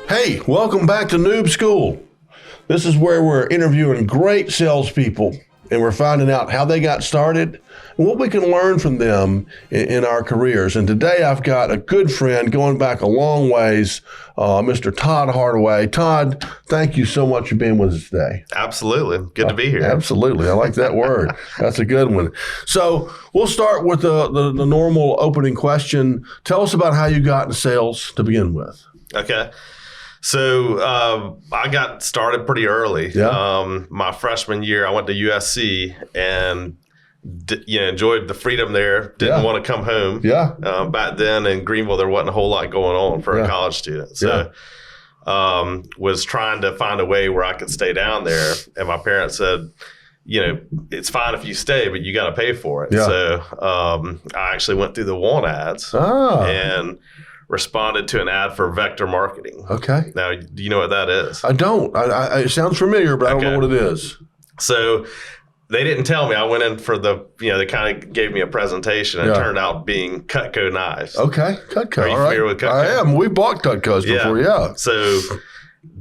Hey, welcome back to Noob School. This is where we're interviewing great salespeople and we're finding out how they got started and what we can learn from them in our careers. And today I've got a good friend going back a long ways, Mr. Todd Hardaway. Todd, thank you so much for being with us today. Absolutely. Good to be here. Absolutely. I like that word. That's a good one. So we'll start with the normal opening question. Tell us about how you got into sales to begin with. Okay. So I got started pretty early. Yeah. My freshman year, I went to USC and enjoyed the freedom there. Didn't want to come home. Yeah. Back then in Greenville, there wasn't a whole lot going on for a college student. So was trying to find a way where I could stay down there. And my parents said, it's fine if you stay, but you got to pay for it. Yeah. So I actually went through the want ads and responded to an ad for vector marketing. Okay. Now, do you know what that is? I don't. It sounds familiar, but I don't know what it is. So they didn't tell me. I went in for they kind of gave me a presentation and it turned out being Cutco Knives. Okay. Cutco. Are you familiar with Cutco? I am. We bought Cutcos before, yeah. So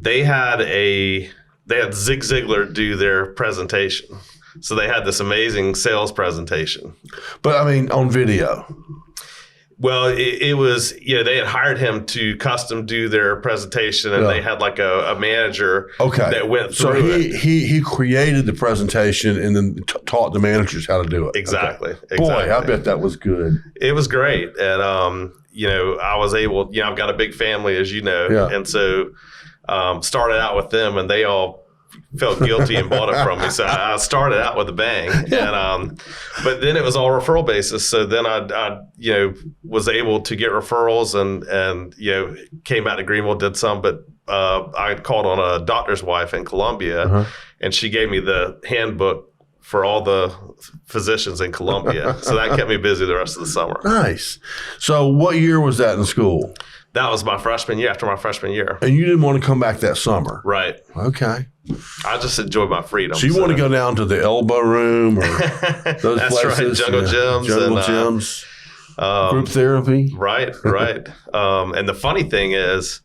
they had Zig Ziglar do their presentation. So they had this amazing sales presentation. But I mean, on video. Well, it was, they had hired him to custom do their presentation and they had like a manager that went through it. So he created the presentation and then taught the managers how to do it. Exactly. Okay. Boy, I bet that was good. It was great. And, I was able, I've got a big family, as you know. Yeah. And so started out with them and they all felt guilty and bought it from me. So I started out with a bang. And but then it was all referral basis. So then I was able to get referrals and came back to Greenville, did some, but I called on a doctor's wife in Columbia and she gave me the handbook for all the physicians in Columbia. So that kept me busy the rest of the summer. Nice. So what year was that in school? That was my freshman year, after my freshman year. And you didn't want to come back that summer? Right. Okay. I just enjoyed my freedom. So you want to go down to the elbow room or those That's places? Right, jungle gyms. Group therapy. Right. And the funny thing is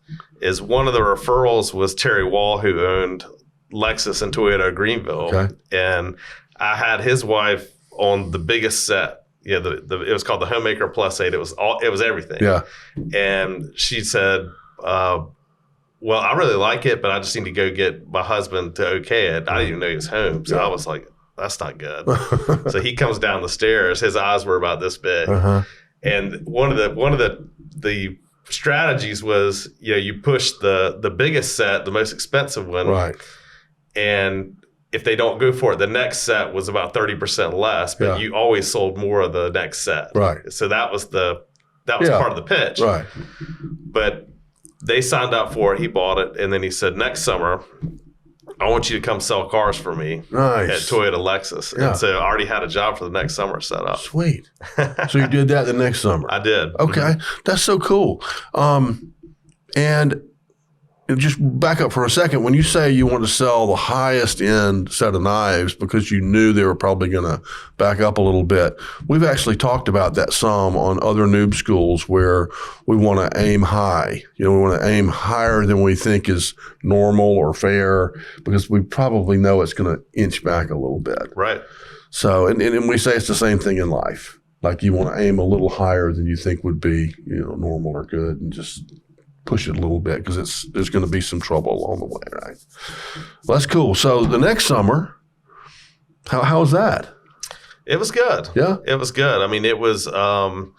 one of the referrals was Terry Wall, who owned Lexus and Toyota Greenville. Okay. And I had his wife on the biggest set. Yeah, it was called the Homemaker Plus 8. It was everything. Yeah. And she said, well, I really like it, but I just need to go get my husband to okay it. I didn't even know he was home. So I was like, that's not good. So he comes down the stairs. His eyes were about this big. And one of the strategies was, you push the biggest set, the most expensive one. Right. And if they don't go for it, the next set was about 30% less, but you always sold more of the next set. Right. So that was part of the pitch. Right. But they signed up for it. He bought it. And then he said, next summer, I want you to come sell cars for me at Toyota Lexus. Yeah. And so I already had a job for the next summer set up. Sweet. So you did that the next summer? I did. Okay. That's so cool. And just back up for a second. When you say you want to sell the highest end set of knives because you knew they were probably going to back up a little bit, we've actually talked about that some on other noob schools where we want to aim high. We want to aim higher than we think is normal or fair because we probably know it's going to inch back a little bit. Right. So, and we say it's the same thing in life. Like you want to aim a little higher than you think would be, normal or good and just push it a little bit because there's going to be some trouble along the way, right? Well, that's cool. So the next summer, how was that? It was good. Yeah? It was good. I mean, it was, a lot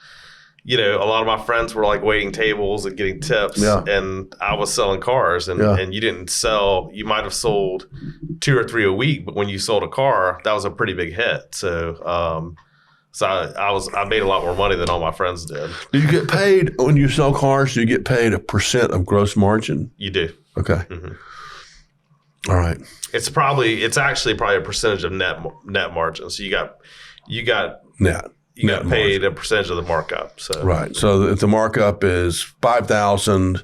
of my friends were like waiting tables and getting tips and I was selling cars and you didn't sell, you might have sold 2 or 3 a week, but when you sold a car, that was a pretty big hit. So, So I made a lot more money than all my friends did. Do you get paid when you sell cars? Do you get paid a % of gross margin? You do. Okay. All right. It's actually probably a percentage of net margin. So you got net. You got paid a percentage of the markup. So right. So if the markup is $5,000,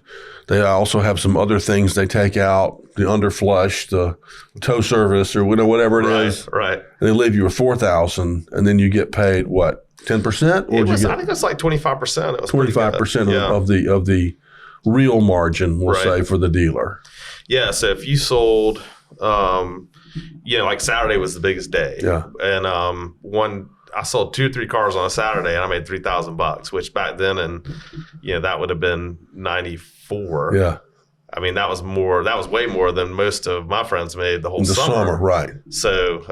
they also have some other things they take out. The underflush, the tow service, or whatever it is. Right. And they leave you with $4,000, and then you get paid what, 10%? I think it's like 25%. It was 25% of the real margin, we'll say, for the dealer. Yeah. So if you sold, like Saturday was the biggest day. Yeah. And I sold 2 or 3 cars on a Saturday and I made $3,000, which back then, and that would have been 94. Yeah. I mean, that was way more than most of my friends made the whole summer. Right. So,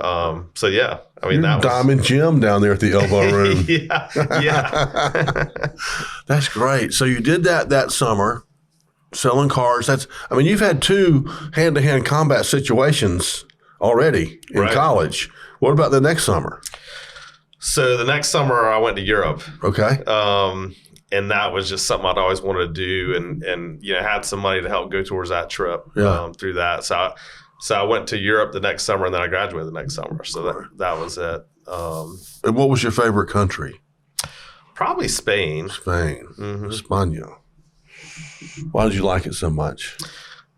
yeah. I mean, that was Diamond Jim down there at the elbow room. Yeah. That's great. So you did that summer, selling cars. You've had 2 hand-to-hand combat situations already in college. What about the next summer? So the next summer I went to Europe. Okay. And that was just something I'd always wanted to do, and had some money to help go towards that trip through that. So I went to Europe the next summer, and then I graduated the next summer. So that was it. And what was your favorite country? Probably Spain. Spain. Mm-hmm. España. Why did you like it so much?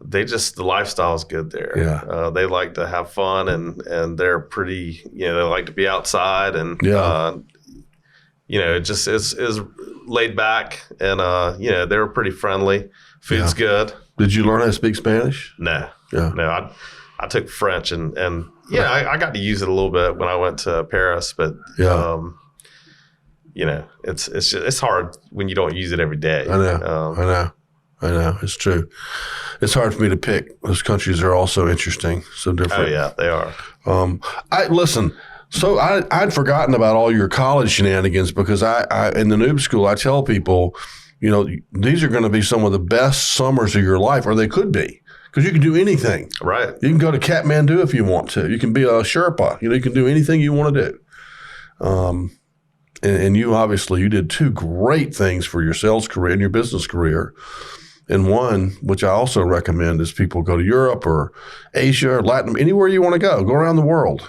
The lifestyle is good there. Yeah. They like to have fun, and they're pretty, they like to be outside, and it just is laid back, and they were pretty friendly. Food's good. Did you learn how to speak Spanish? No. Yeah. No, I took French, and I got to use it a little bit when I went to Paris, but it's hard when you don't use it every day. I know. It's true. It's hard for me to pick. Those countries are all so interesting, so different. Oh yeah, they are. Listen. So I'd forgotten about all your college shenanigans because I in the Noob School, I tell people, these are going to be some of the best summers of your life, or they could be, because you can do anything. Right. You can go to Kathmandu if you want to. You can be a Sherpa. You can do anything you want to do. And you obviously, you did 2 great things for your sales career and your business career. And one, which I also recommend, is people go to Europe or Asia or Latin, anywhere you want to go around the world.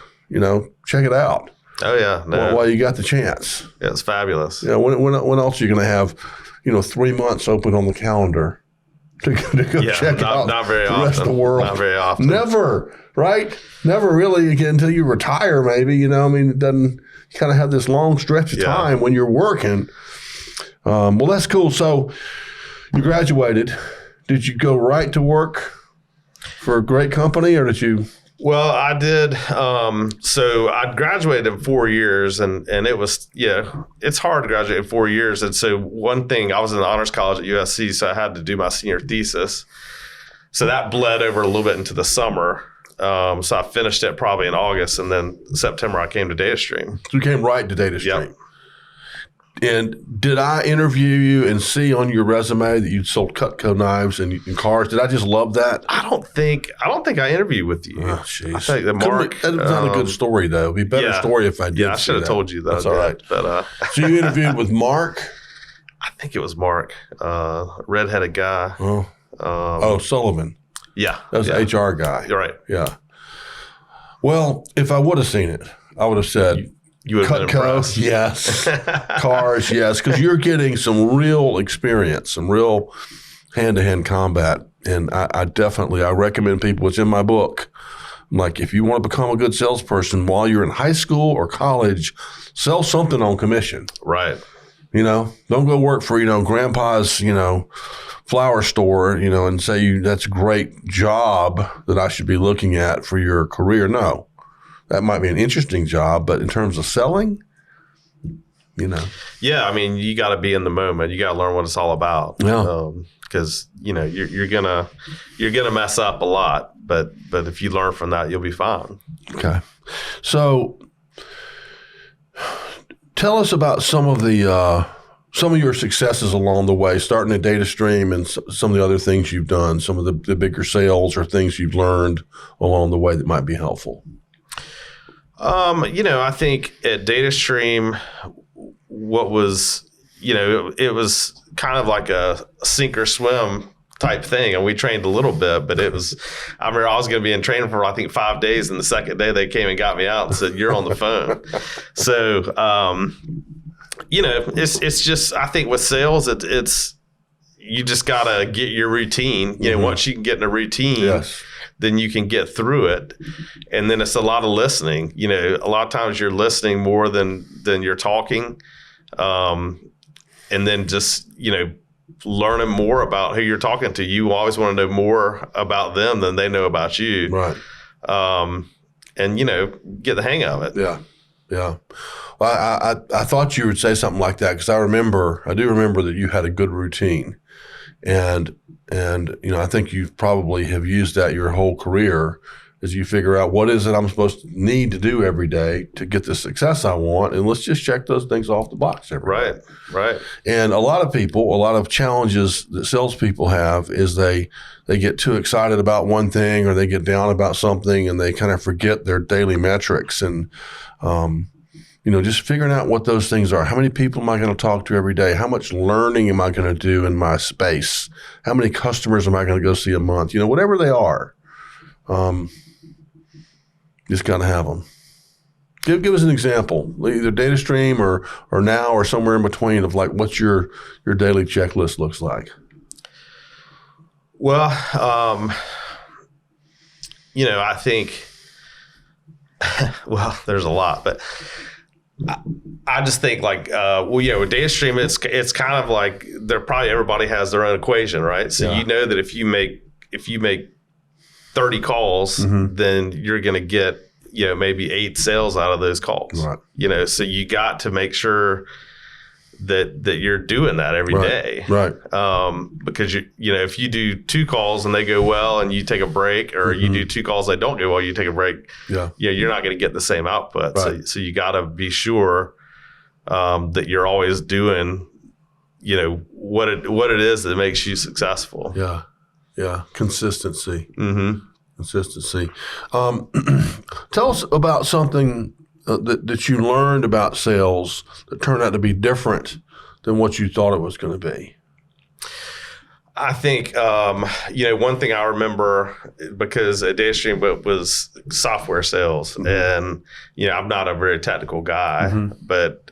Check it out. Oh yeah, no. While you got the chance. Yeah, it's fabulous. When else are you going to have, 3 months open on the calendar to go check out not very the often. rest of the world? Not very often. Never, right? Never really again until you retire, maybe. It doesn't. You kind of have this long stretch of time when you're working. Well, that's cool. So you graduated. Did you go right to work for a great company, or did you? Well, I did. So I graduated in 4 years, and it was, it's hard to graduate in 4 years. And so one thing, I was in the honors college at USC, so I had to do my senior thesis. So that bled over a little bit into the summer. So I finished it probably in August, and then September I came to Datastream. So you came right to Datastream. Yep. And did I interview you and see on your resume that you sold Cutco knives and cars? Did I just love that? I don't think I interviewed with you. Oh, jeez. I think that Mark. That's not a good story, though. It'd be a better story if I did. Yeah, I should have told you that. That's all right. But so you interviewed with Mark? I think it was Mark, redheaded guy. Sullivan. Yeah, that was the HR guy. You're right. Yeah. Well, if I would have seen it, I would have said. You would have been impressed. Yes. Cars, yes. Because you're getting some real experience, some real hand-to-hand combat. And I recommend people, it's in my book. Like, if you want to become a good salesperson while you're in high school or college, sell something on commission. Right. Don't go work for, grandpa's, flower store, and say that's a great job that I should be looking at for your career. No. That might be an interesting job, but in terms of selling, Yeah, you got to be in the moment. You got to learn what it's all about. Yeah. Because you're gonna mess up a lot, but if you learn from that, you'll be fine. Okay. So, tell us about some of your successes along the way, starting at Datastream and some of the other things you've done. Some of the bigger sales or things you've learned along the way that might be helpful. I think at Datastream, what was, it was kind of like a sink or swim type thing. And we trained a little bit, but I remember I was going to be in training for, I think, 5 days. And the second day they came and got me out and said, you're on the phone. So, it's just, I think with sales, it's, you just got to get your routine. Once you can get in a routine, yes, then you can get through it. And then it's a lot of listening. A lot of times you're listening more than you're talking. And then just, learning more about who you're talking to. You always want to know more about them than they know about you. Right. And, get the hang of it. Yeah. Yeah. Well, I thought you would say something like that because I do remember that you had a good routine. And I think you probably have used that your whole career as you figure out what is it I'm supposed to need to do every day to get the success I want. And let's just check those things off the box every day. Right. And a lot of challenges that salespeople have is they get too excited about one thing or they get down about something and they kind of forget their daily metrics. And, just figuring out what those things are. How many people am I going to talk to every day? How much learning am I going to do in my space? How many customers am I going to go see a month? Whatever they are, just got to have them. Give us an example, either Datastream or now or somewhere in between of like what your daily checklist looks like. Well, I think, there's a lot, but I just think with Datastream, it's kind of like everybody has their own equation, right? So you know that if you make 30 calls, then you're going to get, maybe 8 sales out of those calls, right. So you got to make sure that you're doing that every day. Right. Because if you do 2 calls and they go well and you take a break, or you do 2 calls, they don't go well, you take a break. Yeah. You're not going to get the same output. Right. So you got to be sure, that you're always doing, what it is that makes you successful. Yeah. Yeah. Consistency. Consistency. Tell us about something that you learned about sales that turned out to be different than what you thought it was going to be. I think, one thing I remember, because at Datastream was software sales, and, I'm not a very technical guy, but,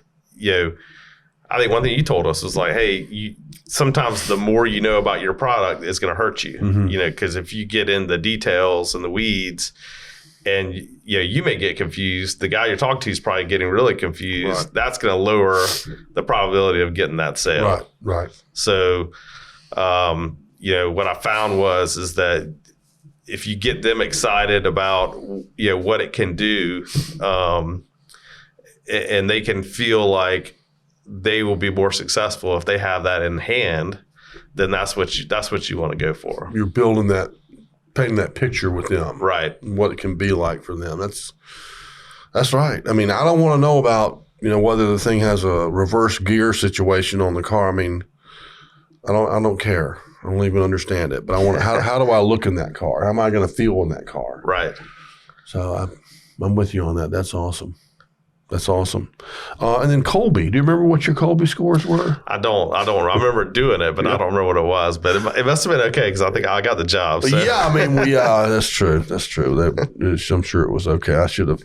I think one thing you told us was like, hey, sometimes the more you know about your product is going to hurt you, because if you get in the details and the weeds, and you may get confused. The guy you're talking to is probably getting really confused. Right. That's going to lower the probability of getting that sale. Right. So, what I found is that if you get them excited about what it can do, and they can feel like they will be more successful if they have that in hand, then that's what you want to go for. You're painting that picture with them, right? What it can be like for them. That's right. I mean, I don't want to know about whether the thing has a reverse gear situation on the car. I mean, I don't care. I don't even understand it. But I want how do I look in that car? How am I going to feel in that car? Right. So I'm with you on that. That's awesome. And then Colby, do you remember what your Colby scores were? I don't. I remember doing it, but I don't remember what it was. But it must have been okay because I think I got the job. So. Yeah, I mean, that's true. I'm sure it was okay. I should have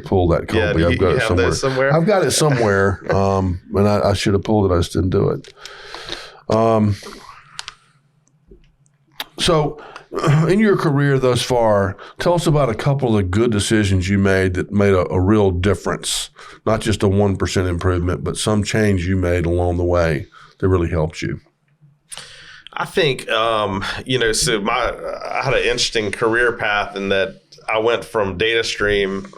pulled that Colby. Yeah, I've got it somewhere. I've got it somewhere, and I should have pulled it. I just didn't do it. So, in your career thus far, tell us about a couple of good decisions you made that made a real difference. Not just a 1% improvement, but some change you made along the way that really helped you. I think, I had an interesting career path in that I went from Datastream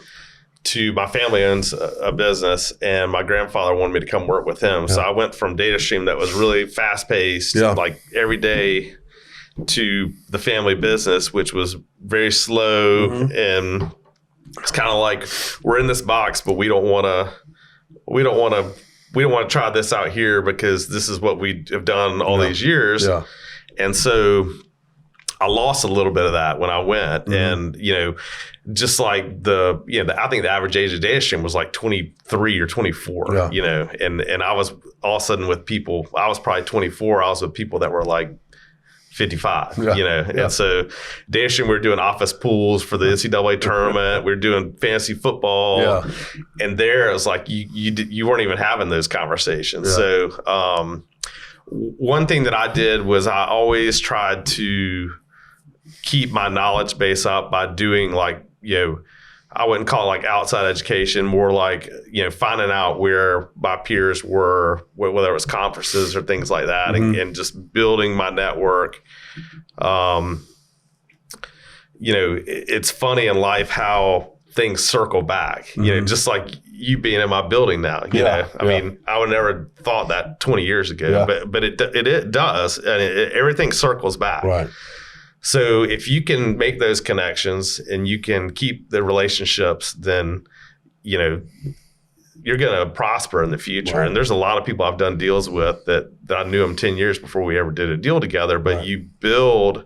to my family owns a business, and my grandfather wanted me to come work with him. Yeah. So I went from Datastream that was really fast paced, like every day, to the family business, which was very slow, and it's kind of like we're in this box, but we don't want to try this out here because this is what we have done all these years. Yeah. And so I lost a little bit of that when I went, and just like I think the average age of Datastream was like 23 or 24. And I was all of a sudden with people. I was probably 24. I was with people that were like 55, and so Datastream, we were doing office pools for the NCAA tournament. We were doing fantasy football, and there it was like you weren't even having those conversations. Yeah. So one thing that I did was I always tried to keep my knowledge base up by doing I wouldn't call it like outside education, more like, finding out where my peers were, whether it was conferences or things like that, and just building my network. It's funny in life how things circle back, just like you being in my building now, I mean, I would never thought that 20 years ago, but it does. And everything circles back. Right. So if you can make those connections and you can keep the relationships, then, you're going to prosper in the future. Right. And there's a lot of people I've done deals with that I knew them 10 years before we ever did a deal together, but you build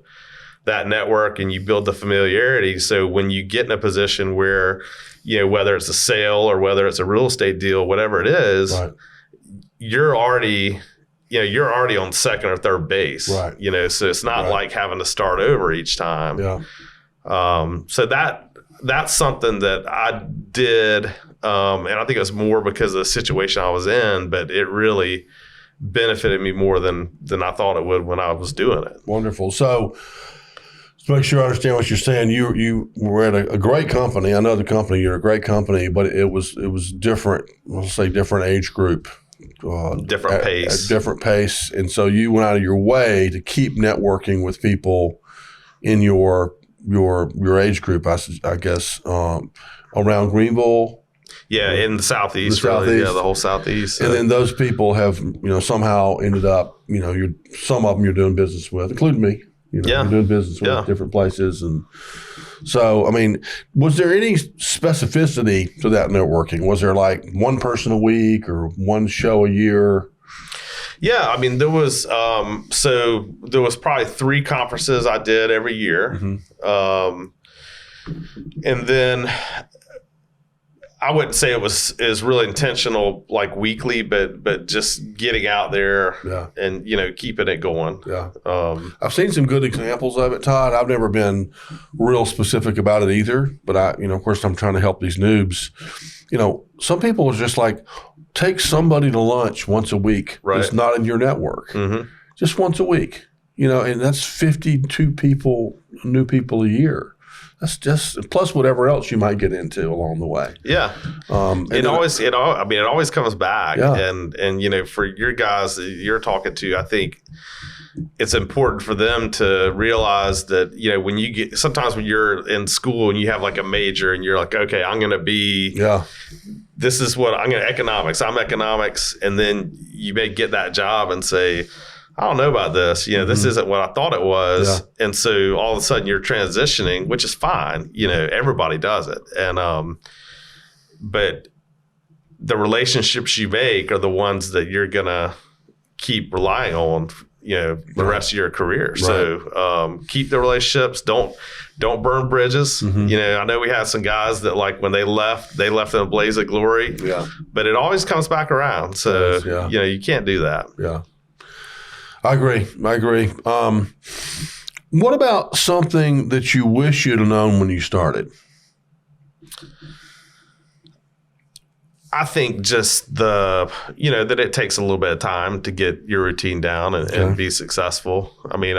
that network and you build the familiarity. So when you get in a position where, whether it's a sale or whether it's a real estate deal, whatever it is, you're already on second or third base, so it's not like having to start over each time. Yeah. So that's something that I did. And I think it was more because of the situation I was in, but it really benefited me more than I thought it would when I was doing it. Wonderful. So to make sure I understand what you're saying, you were at a great company. I know the company, you're a great company, but it was different, let's say different age group. Different pace. At different pace. And so you went out of your way to keep networking with people in your age group, I guess, around Greenville. Yeah, in the Southeast, really. Yeah, the whole Southeast. And then those people have, somehow ended up, some of them you're doing business with, including me. You're doing business with different places. And so, I mean, was there any specificity to that networking? Was there like one person a week or one show a year? Yeah, I mean, there was probably 3 conferences I did every year. And then I wouldn't say it was really intentional like weekly, but just getting out there and, keeping it going. Yeah. I've seen some good examples of it, Todd. I've never been real specific about it either, but of course I'm trying to help these noobs. Some people are just like, take somebody to lunch once a week. Right. That's not in your network. Just once a week, and that's 52 new people a year. That's just plus whatever else you might get into along the way. Yeah, it always comes back. Yeah. And for your guys that you're talking to, I think it's important for them to realize that sometimes when you're in school and you have like a major and you're like, okay, I'm going to be this is what I'm going to economics. I'm economics, and then you may get that job and say, I don't know about this. This isn't what I thought it was. Yeah. And so all of a sudden you're transitioning, which is fine. Everybody does it. And, but the relationships you make are the ones that you're going to keep relying on, the rest of your career. Right. So, keep the relationships. Don't burn bridges. I know we had some guys that like when they left in a blaze of glory, but it always comes back around. So, you can't do that. Yeah. I agree. What about something that you wish you'd have known when you started? I think just that it takes a little bit of time to get your routine down and be successful. I mean,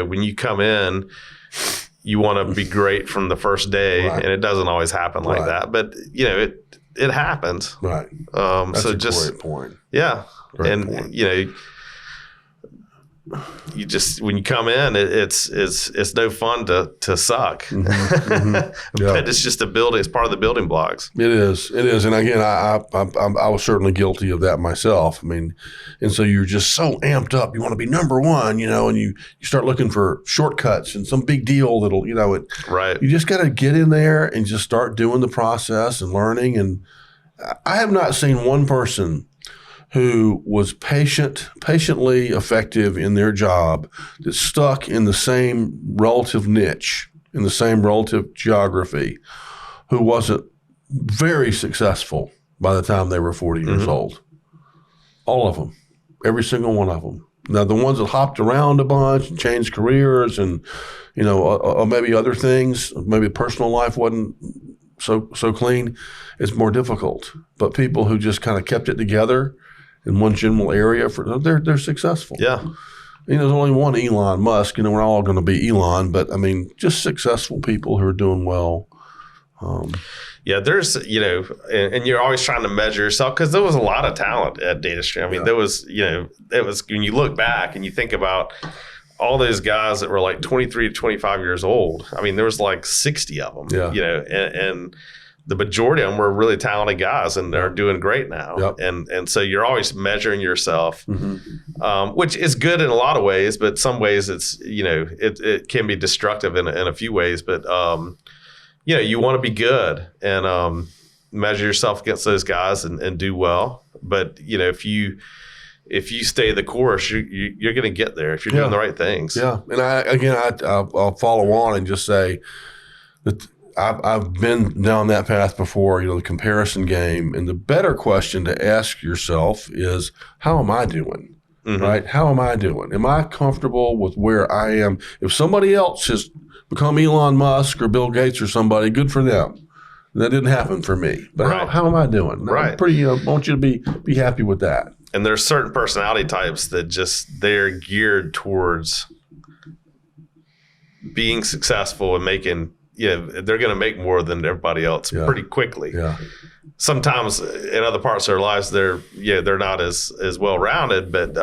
when you come in, you want to be great from the first day, and it doesn't always happen like that. But it happens. Right. That's a great point. Yeah, great point. You just when you come in, it's no fun to suck, but it's just it's part of the building blocks. It is, and again, I was certainly guilty of that myself. I mean, and so you're just so amped up, you want to be number one, and you start looking for shortcuts and some big deal that'll, right. You just got to get in there and just start doing the process and learning. And I have not seen one person who was patiently effective in their job, that stuck in the same relative niche, in the same relative geography, who wasn't very successful by the time they were 40 years old. All of them, every single one of them. Now, the ones that hopped around a bunch and changed careers and, maybe other things, maybe personal life wasn't so clean, it's more difficult. But people who just kind of kept it together in one general area, they're successful. Yeah. There's only one Elon Musk. We're all going to be Elon, but I mean, just successful people who are doing well Yeah, there's, and you're always trying to measure yourself because there was a lot of talent at Datastream. I mean, there was, it was when you look back and you think about all those guys that were like 23 to 25 years old. I mean, there was like 60 of them, and the majority of them were really talented guys and they're doing great now. Yep. And so you're always measuring yourself, which is good in a lot of ways, but some ways it's, it can be destructive in a few ways, but, you want to be good and measure yourself against those guys and do well. But, if you stay the course, you're going to get there if you're doing the right things. Yeah. And I'll follow on and just say that I've been down that path before, the comparison game. And the better question to ask yourself is, how am I doing? Right? How am I doing? Am I comfortable with where I am? If somebody else has become Elon Musk or Bill Gates or somebody, good for them. That didn't happen for me. But how am I doing? Right. I'm pretty, I want you to be happy with that. And there's certain personality types that they're geared towards being successful and making, they're going to make more than everybody else pretty quickly. Yeah. Sometimes in other parts of their lives, they're not as well-rounded, but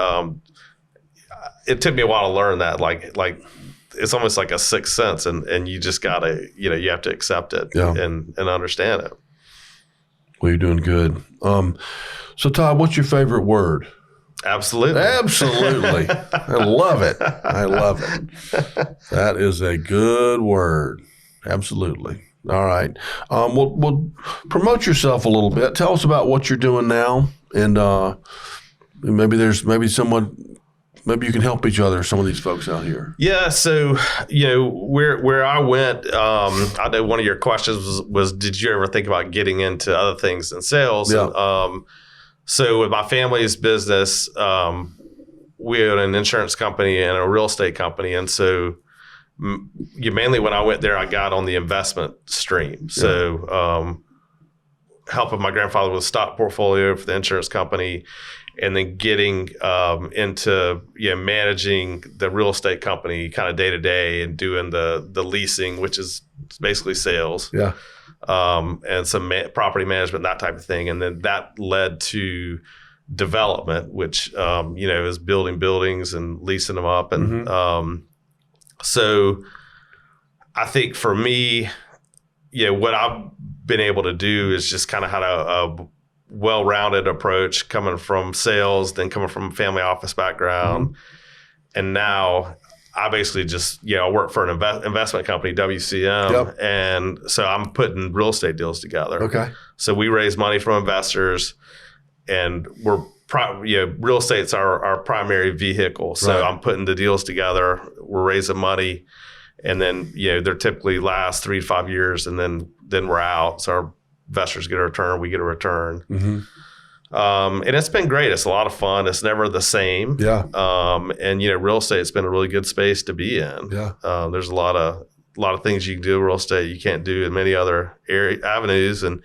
it took me a while to learn that. Like it's almost like a sixth sense, and you just gotta, you have to accept it and understand it. Well, you're doing good. So Todd, what's your favorite word? Absolutely. I love it. That is a good word. Absolutely. All right. We'll promote yourself a little bit. Tell us about what you're doing now, and maybe you can help each other, some of these folks out here. Yeah. So, where I went, I know one of your questions was, did you ever think about getting into other things than sales? Yeah. And, so with my family's business, we own an insurance company and a real estate company. And so mainly when I went there, I got on the investment stream. So helping my grandfather with a stock portfolio for the insurance company, and then getting into managing the real estate company kind of day to day and doing the leasing, which is basically sales. Yeah. And some property management, that type of thing. And then that led to development, which, is building buildings and leasing them up. And so I think for me, what I've been able to do is just kind of had a well-rounded approach coming from sales, then coming from a family office background. And now I basically just, I work for an investment company, WCM. Yep. And so I'm putting real estate deals together. Okay. So we raise money from investors, and real estate's our primary vehicle. So I'm putting the deals together. We're raising money, and then, they're typically last 3 to 5 years, and then we're out. So our investors get a return, we get a return. And it's been great. It's a lot of fun. It's never the same. Yeah. And real estate's been a really good space to be in. Yeah. There's a lot of things you can do in real estate you can't do in many other avenues, and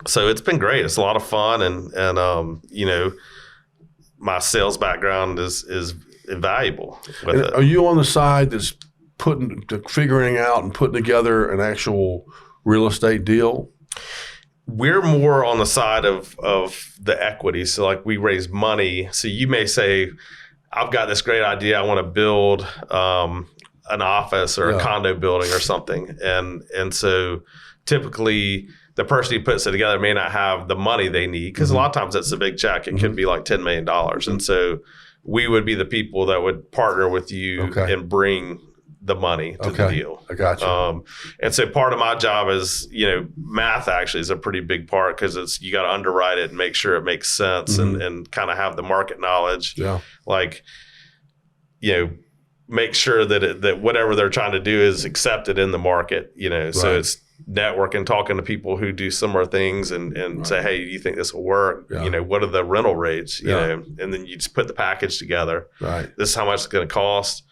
so it's been great. It's a lot of fun, and my sales background is invaluable with it. Are you on the side that's figuring out and putting together an actual real estate deal? We're more on the side of the equity. So like we raise money. So you may say, I've got this great idea. I want to build an office or a condo building or something. And so typically the person who puts it together may not have the money they need, because a lot of times it's a big check. It could be like $10 million. And so we would be the people that would partner with you and bring the money to the deal. I got you. And so part of my job is, math actually is a pretty big part, because you got to underwrite it and make sure it makes sense and kind of have the market knowledge. Yeah. Like, make sure that whatever they're trying to do is accepted in the market, so it's networking, talking to people who do similar things and say, hey, do you think this will work? Yeah. What are the rental rates? And then you just put the package together. Right. This is how much it's going to cost.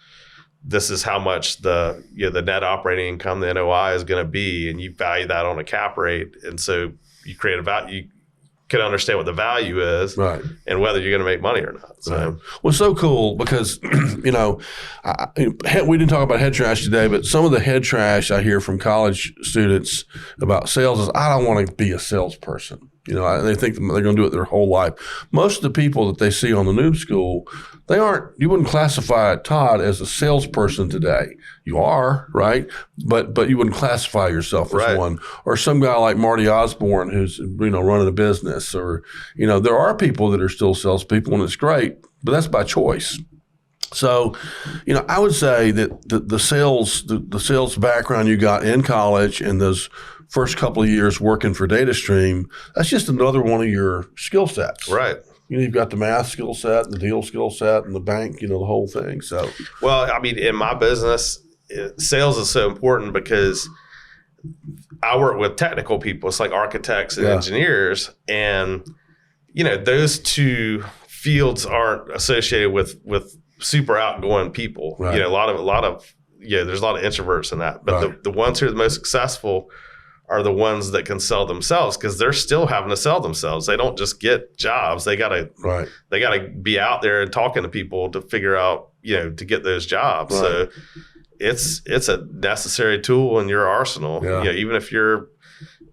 This is how much the net operating income, the NOI, is going to be, and you value that on a cap rate. And so you create a value, can understand what the value is, right, and whether you're going to make money or not. So, right. Well, so cool because we didn't talk about head trash today, but some of the head trash I hear from college students about sales is, I don't want to be a salesperson. They think they're going to do it their whole life. Most of the people that they see on the Noob School, you wouldn't classify Todd as a salesperson today. You are, right? But you wouldn't classify yourself as one. Or some guy like Marty Osborne who's, running a business, or, there are people that are still salespeople, and it's great, but that's by choice. So, I would say that the sales background you got in college and those first couple of years working for Datastream, that's just another one of your skill sets. Right. You've got the math skill set, and the deal skill set, and the bank, the whole thing. So, well, I mean, in my business, sales is so important because I work with technical people. It's like architects and engineers, and those two fields aren't associated with super outgoing people. Right. There's a lot of introverts in that, but the ones who are the most successful are the ones that can sell themselves, because they're still having to sell themselves. They don't just get jobs. They gotta be out there and talking to people to figure out, to get those jobs. Right. So it's a necessary tool in your arsenal. Yeah. Even if you're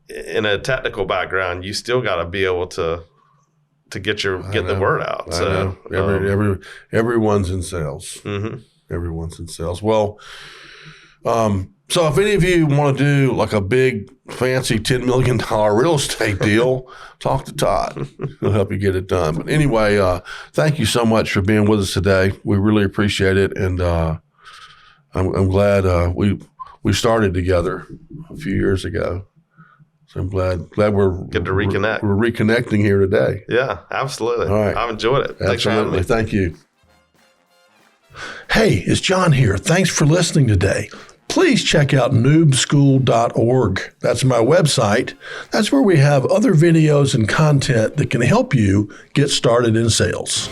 in a technical background, you still got to be able to get the word out. So everyone's in sales. Mm-hmm. Everyone's in sales. Well, so if any of you want to do like a big fancy $10 million real estate deal, talk to Todd. He'll help you get it done. But anyway, thank you so much for being with us today. We really appreciate it. And I'm glad we started together a few years ago. So I'm glad we're good to reconnect. We're reconnecting here today. Yeah, absolutely. All right. I've enjoyed it. Thanks for having me. Thank you. Hey, it's John here. Thanks for listening today. Please check out noobschool.org. That's my website. That's where we have other videos and content that can help you get started in sales.